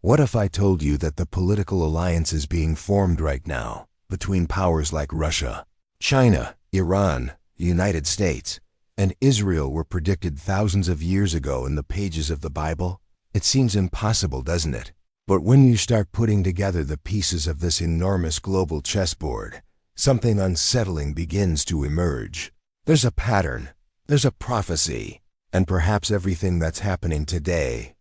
What if I told you that the political alliances being formed right now between powers like Russia, China, Iran, the United States, and Israel were predicted thousands of years ago in the pages of the Bible? It seems impossible, doesn't it? But when you start putting together the pieces of this enormous global chessboard, something unsettling begins to emerge. There's a pattern, there's a prophecy, and perhaps everything that's happening today,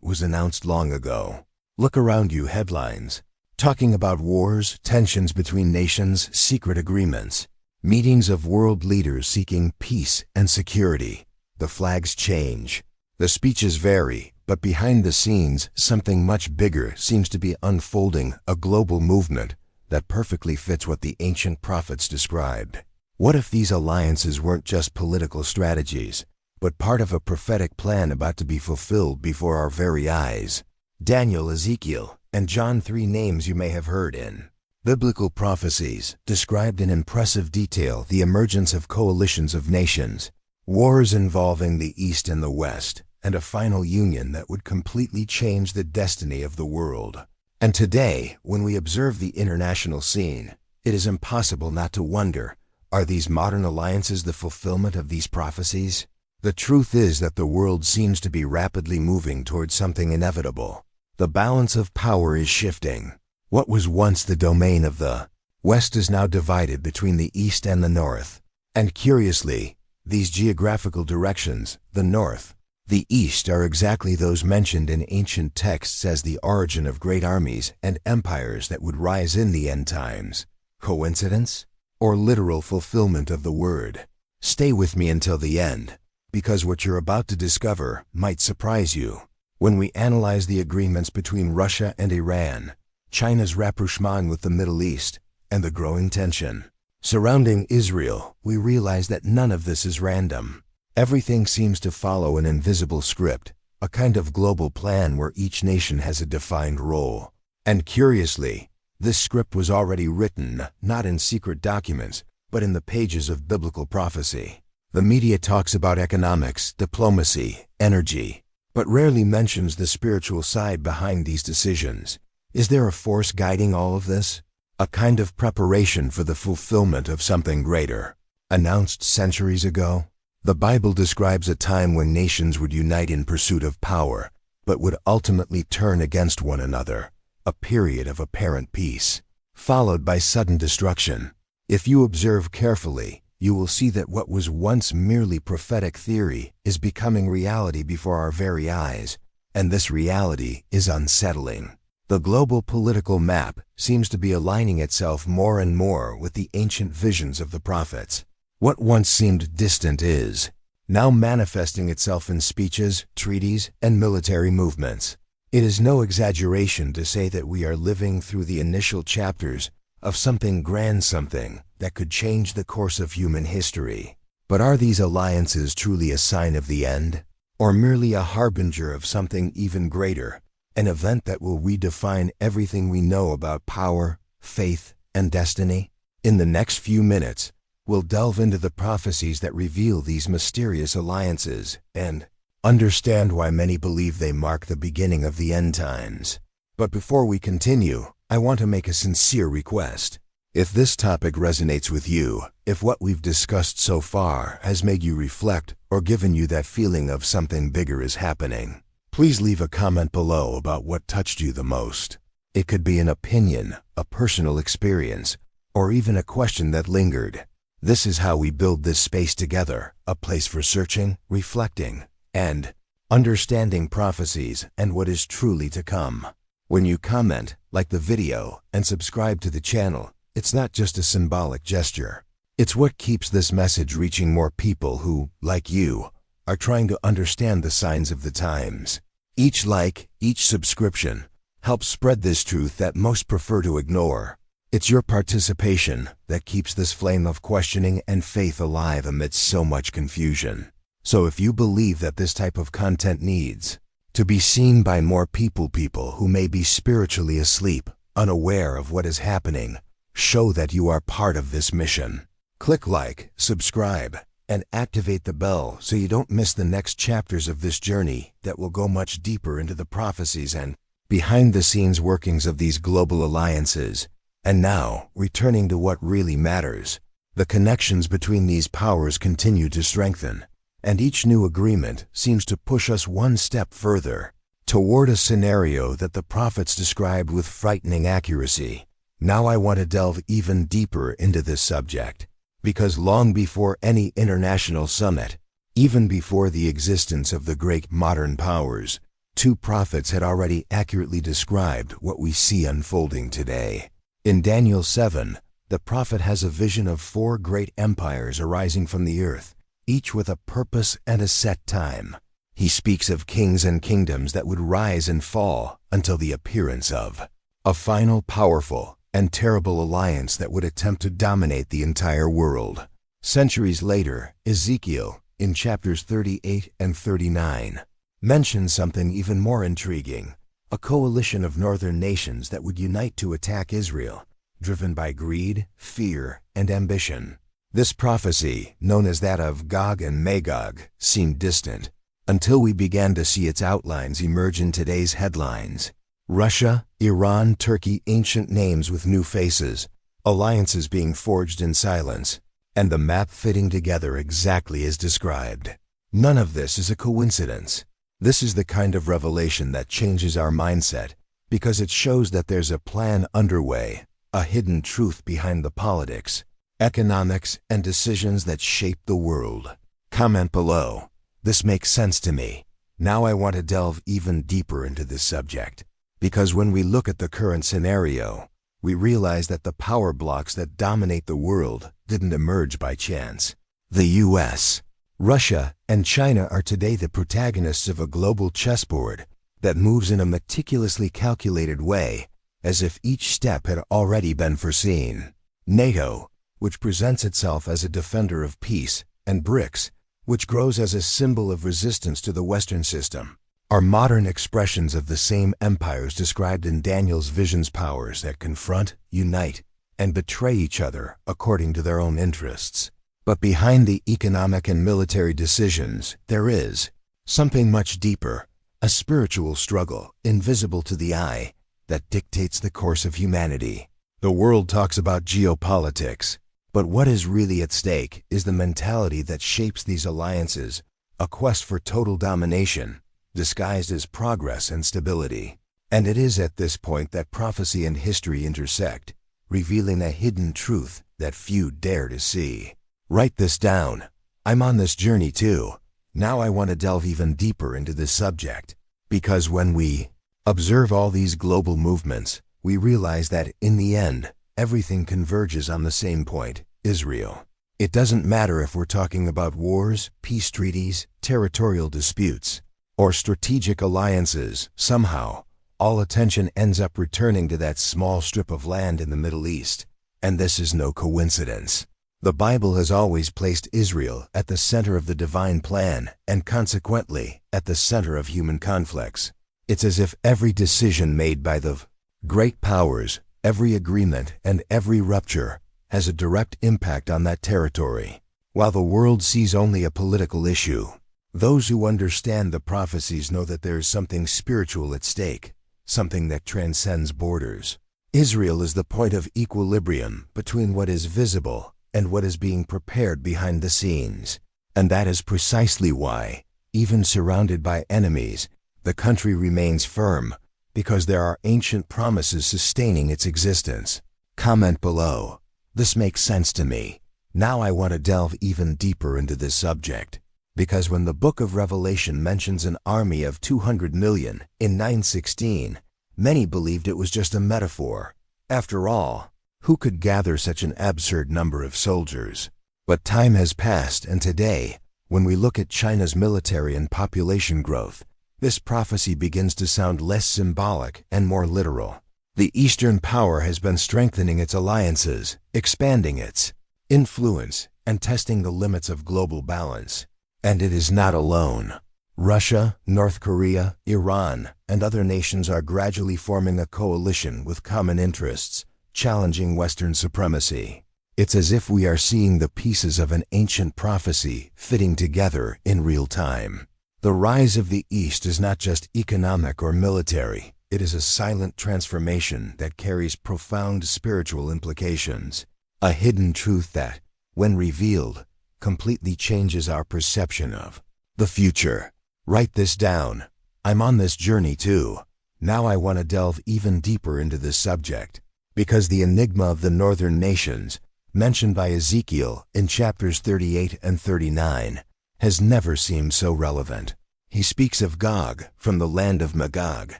was announced long ago. Look around you, headlines, talking about wars, tensions between nations, secret agreements, meetings of world leaders seeking peace and security. The flags change, the speeches vary, but behind the scenes, something much bigger seems to be unfolding, a global movement that perfectly fits what the ancient prophets described. What if these alliances weren't just political strategies, but part of a prophetic plan about to be fulfilled before our very eyes? Daniel, Ezekiel, and John, 3 names you may have heard in biblical prophecies, described in impressive detail the emergence of coalitions of nations, wars involving the East and the West, and a final union that would completely change the destiny of the world. And today, when we observe the international scene, it is impossible not to wonder, are these modern alliances the fulfillment of these prophecies? The truth is that the world seems to be rapidly moving towards something inevitable. The balance of power is shifting. What was once the domain of the West is now divided between the East and the North. And curiously, these geographical directions, the North, the East, are exactly those mentioned in ancient texts as the origin of great armies and empires that would rise in the end times. Coincidence? Or literal fulfillment of the word? Stay with me until the end, because what you're about to discover might surprise you. When we analyze the agreements between Russia and Iran, China's rapprochement with the Middle East, and the growing tension surrounding Israel, we realize that none of this is random. Everything seems to follow an invisible script, a kind of global plan where each nation has a defined role. And curiously, this script was already written, not in secret documents, but in the pages of biblical prophecy. The media talks about economics, diplomacy, energy, but rarely mentions the spiritual side behind these decisions. Is there a force guiding all of this? A kind of preparation for the fulfillment of something greater, announced centuries ago? The Bible describes a time when nations would unite in pursuit of power, but would ultimately turn against one another, a period of apparent peace, followed by sudden destruction. If you observe carefully, you will see that what was once merely prophetic theory is becoming reality before our very eyes, and this reality is unsettling. The global political map seems to be aligning itself more and more with the ancient visions of the prophets. What once seemed distant is now manifesting itself in speeches, treaties, and military movements. It is no exaggeration to say that we are living through the initial chapters of something grand, something that could change the course of human history. But are these alliances truly a sign of the end, or merely a harbinger of something even greater, an event that will redefine everything we know about power, faith, and destiny? In the next few minutes, we'll delve into the prophecies that reveal these mysterious alliances and understand why many believe they mark the beginning of the end times. But before we continue, I want to make a sincere request. If this topic resonates with you, if what we've discussed so far has made you reflect or given you that feeling of something bigger is happening, please leave a comment below about what touched you the most. It could be an opinion, a personal experience, or even a question that lingered. This is how we build this space together, a place for searching, reflecting, and understanding prophecies and what is truly to come. When you comment, like the video, and subscribe to the channel, it's not just a symbolic gesture. It's what keeps this message reaching more people who, like you, are trying to understand the signs of the times. Each like, each subscription, helps spread this truth that most prefer to ignore. It's your participation that keeps this flame of questioning and faith alive amidst so much confusion. So if you believe that this type of content needs to be seen by more people who may be spiritually asleep, unaware of what is happening, show that you are part of this mission. Click like, subscribe, and activate the bell so you don't miss the next chapters of this journey that will go much deeper into the prophecies and behind the scenes workings of these global alliances. And now, returning to what really matters, the connections between these powers continue to strengthen, and each new agreement seems to push us one step further toward a scenario that the prophets described with frightening accuracy. Now I want to delve even deeper into this subject, because long before any international summit, even before the existence of the great modern powers, two prophets had already accurately described what we see unfolding today. In Daniel 7, the prophet has a vision of 4 great empires arising from the earth, each with a purpose and a set time. He speaks of kings and kingdoms that would rise and fall until the appearance of a final, powerful, and terrible alliance that would attempt to dominate the entire world. Centuries later, Ezekiel, in chapters 38 and 39, mentions something even more intriguing: a coalition of northern nations that would unite to attack Israel, driven by greed, fear, and ambition. This prophecy, known as that of Gog and Magog, seemed distant, until we began to see its outlines emerge in today's headlines. Russia, Iran, Turkey, ancient names with new faces, alliances being forged in silence, and the map fitting together exactly as described. None of this is a coincidence. This is the kind of revelation that changes our mindset, because it shows that there's a plan underway, a hidden truth behind the politics, economics, and decisions that shape the world. Comment below. This makes sense to me. Now I want to delve even deeper into this subject, because when we look at the current scenario, we realize that the power blocks that dominate the world didn't emerge by chance. The US, Russia, and China are today the protagonists of a global chessboard that moves in a meticulously calculated way, as if each step had already been foreseen. NATO, which presents itself as a defender of peace, and BRICS, which grows as a symbol of resistance to the Western system, are modern expressions of the same empires described in Daniel's vision's powers that confront, unite, and betray each other according to their own interests. But behind the economic and military decisions, there is something much deeper, a spiritual struggle, invisible to the eye, that dictates the course of humanity. The world talks about geopolitics, but what is really at stake is the mentality that shapes these alliances, a quest for total domination, disguised as progress and stability. And it is at this point that prophecy and history intersect, revealing a hidden truth that few dare to see. Write this down. I'm on this journey too. Now I want to delve even deeper into this subject, because when we observe all these global movements, we realize that in the end, everything converges on the same point: Israel. It doesn't matter if we're talking about wars, peace treaties, territorial disputes, or strategic alliances. Somehow, all attention ends up returning to that small strip of land in the Middle East. And this is no coincidence. The Bible has always placed Israel at the center of the divine plan, and consequently, at the center of human conflicts. It's as if every decision made by the great powers, every agreement, and every rupture has a direct impact on that territory. While the world sees only a political issue, those who understand the prophecies know that there is something spiritual at stake, something that transcends borders. Israel is the point of equilibrium between what is visible and what is being prepared behind the scenes. And that is precisely why, even surrounded by enemies, the country remains firm, because there are ancient promises sustaining its existence. Comment below. This makes sense to me. Now I want to delve even deeper into this subject, because when the book of Revelation mentions an army of 200 million in 9:16, many believed it was just a metaphor. After all, who could gather such an absurd number of soldiers? But time has passed, and today, when we look at China's military and population growth, this prophecy begins to sound less symbolic and more literal. The Eastern power has been strengthening its alliances, expanding its influence, and testing the limits of global balance. And it is not alone. Russia, North Korea, Iran, and other nations are gradually forming a coalition with common interests, challenging Western supremacy. It's as if we are seeing the pieces of an ancient prophecy fitting together in real time. The rise of the East is not just economic or military, It is a silent transformation that carries profound spiritual implications, a hidden truth that, when revealed, completely changes our perception of the future. Write this down. I'm on this journey too. Now I want to delve even deeper into this subject, because the enigma of the northern nations, mentioned by Ezekiel in chapters 38 and 39, has never seemed so relevant. He speaks of Gog from the land of Magog,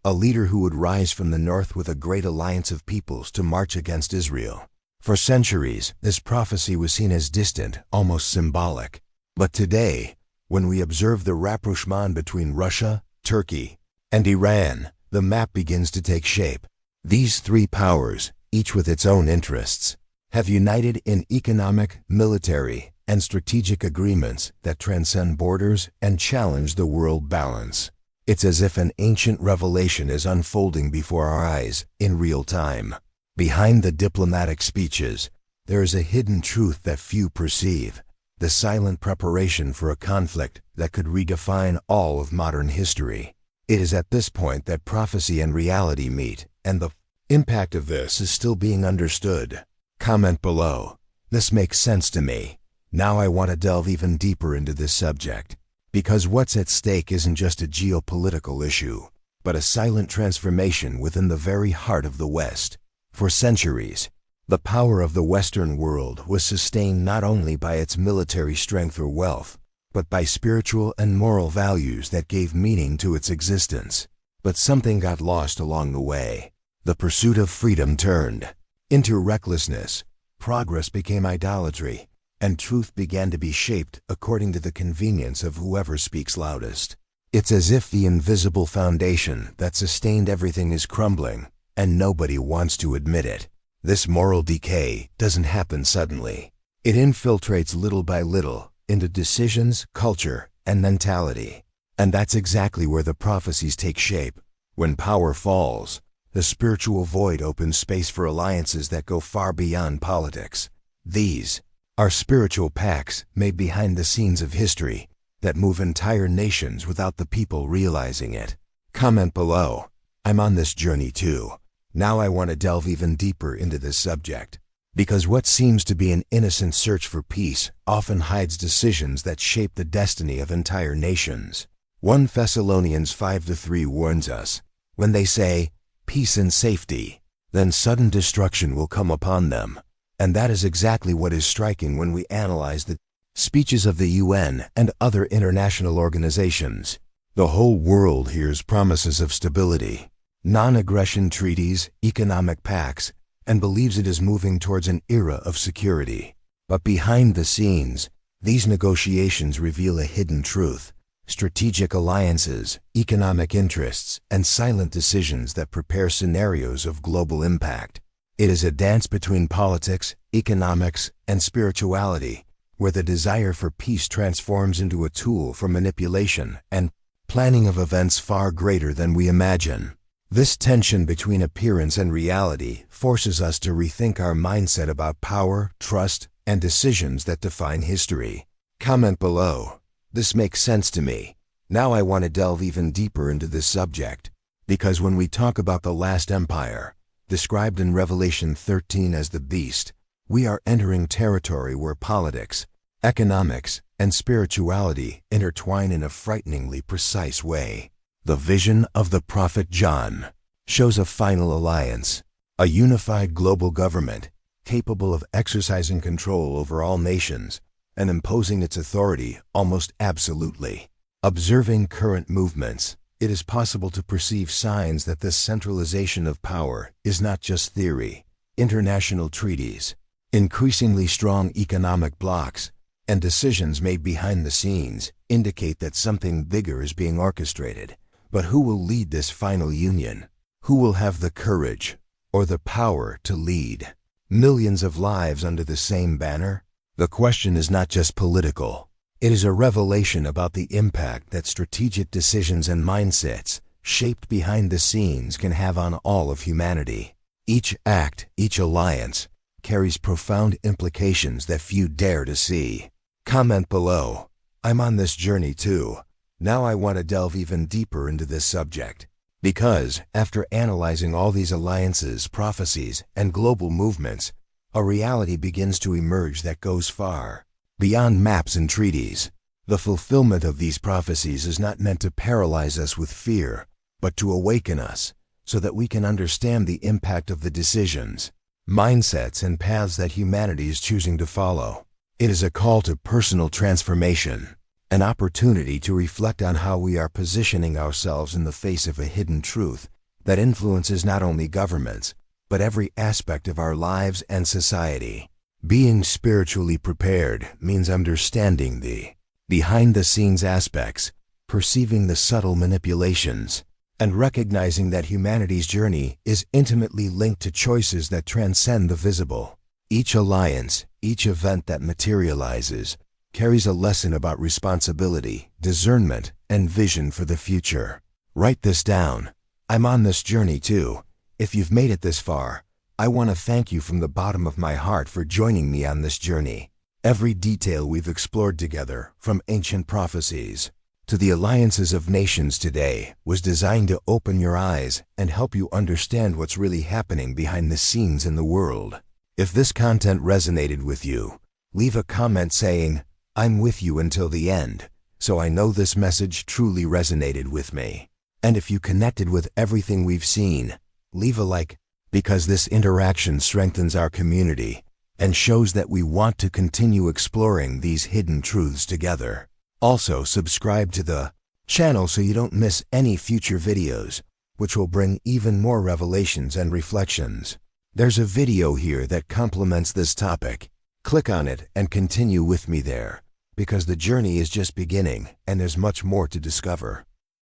a leader who would rise from the north with a great alliance of peoples to march against Israel. For centuries, this prophecy was seen as distant, almost symbolic. But today, when we observe the rapprochement between Russia, Turkey, and Iran, the map begins to take shape. These three powers, each with its own interests, have united in economic, military, and strategic agreements that transcend borders and challenge the world balance. It's as if an ancient revelation is unfolding before our eyes in real time. Behind the diplomatic speeches, there is a hidden truth that few perceive, the silent preparation for a conflict that could redefine all of modern history. It is at this point that prophecy and reality meet, and the impact of this is still being understood. Comment below. This makes sense to me. Now I want to delve even deeper into this subject, because what's at stake isn't just a geopolitical issue, but a silent transformation within the very heart of the West. For centuries, the power of the Western world was sustained not only by its military strength or wealth, but by spiritual and moral values that gave meaning to its existence. But something got lost along the way. The pursuit of freedom turned into recklessness, progress became idolatry, and truth began to be shaped according to the convenience of whoever speaks loudest. It's as if the invisible foundation that sustained everything is crumbling, and nobody wants to admit it. This moral decay doesn't happen suddenly. It infiltrates little by little into decisions, culture, and mentality. And that's exactly where the prophecies take shape. When power falls, the spiritual void opens space for alliances that go far beyond politics. These are spiritual pacts made behind the scenes of history that move entire nations without the people realizing it. Comment below. I'm on this journey too. Now I want to delve even deeper into this subject, because what seems to be an innocent search for peace often hides decisions that shape the destiny of entire nations. 1 Thessalonians 5:3 warns us, when they say, peace and safety, then sudden destruction will come upon them. And that is exactly what is striking when we analyze the speeches of the UN and other international organizations. The whole world hears promises of stability, non-aggression treaties, economic pacts, and believes it is moving towards an era of security. But behind the scenes, these negotiations reveal a hidden truth: strategic alliances, economic interests, and silent decisions that prepare scenarios of global impact. It is a dance between politics, economics, and spirituality, where the desire for peace transforms into a tool for manipulation and planning of events far greater than we imagine. This tension between appearance and reality forces us to rethink our mindset about power, trust, and decisions that define history. Comment below. This makes sense to me. Now I want to delve even deeper into this subject, because when we talk about the last empire, described in Revelation 13 as the beast, we are entering territory where politics, economics, and spirituality intertwine in a frighteningly precise way. The vision of the prophet John shows a final alliance, a unified global government capable of exercising control over all nations and imposing its authority almost absolutely. Observing current movements, it is possible to perceive signs that this centralization of power is not just theory. International treaties, increasingly strong economic blocs, and decisions made behind the scenes indicate that something bigger is being orchestrated. But who will lead this final union? Who will have the courage or the power to lead millions of lives under the same banner? The question is not just political. It is a revelation about the impact that strategic decisions and mindsets shaped behind the scenes can have on all of humanity. Each act, each alliance, carries profound implications that few dare to see. Comment below. I'm on this journey too. Now I want to delve even deeper into this subject, Because, after analyzing all these alliances, prophecies, and global movements, a reality begins to emerge that goes far beyond maps and treaties. The fulfillment of these prophecies is not meant to paralyze us with fear, but to awaken us, so that we can understand the impact of the decisions, mindsets, and paths that humanity is choosing to follow. It is a call to personal transformation, an opportunity to reflect on how we are positioning ourselves in the face of a hidden truth that influences not only governments, but every aspect of our lives and society. Being spiritually prepared means understanding the behind-the-scenes aspects, perceiving the subtle manipulations, and recognizing that humanity's journey is intimately linked to choices that transcend the visible. Each alliance, each event that materializes, carries a lesson about responsibility, discernment, and vision for the future. Write this down. I'm on this journey too. If you've made it this far, I want to thank you from the bottom of my heart for joining me on this journey. Every detail we've explored together, from ancient prophecies to the alliances of nations today, was designed to open your eyes and help you understand what's really happening behind the scenes in the world. If this content resonated with you, leave a comment saying, "I'm with you until the end," so I know this message truly resonated with me. And if you connected with everything we've seen, leave a like, because this interaction strengthens our community and shows that we want to continue exploring these hidden truths together. Also, subscribe to the channel so you don't miss any future videos, which will bring even more revelations and reflections. There's a video here that complements this topic. Click on it and continue with me there, because the journey is just beginning and there's much more to discover.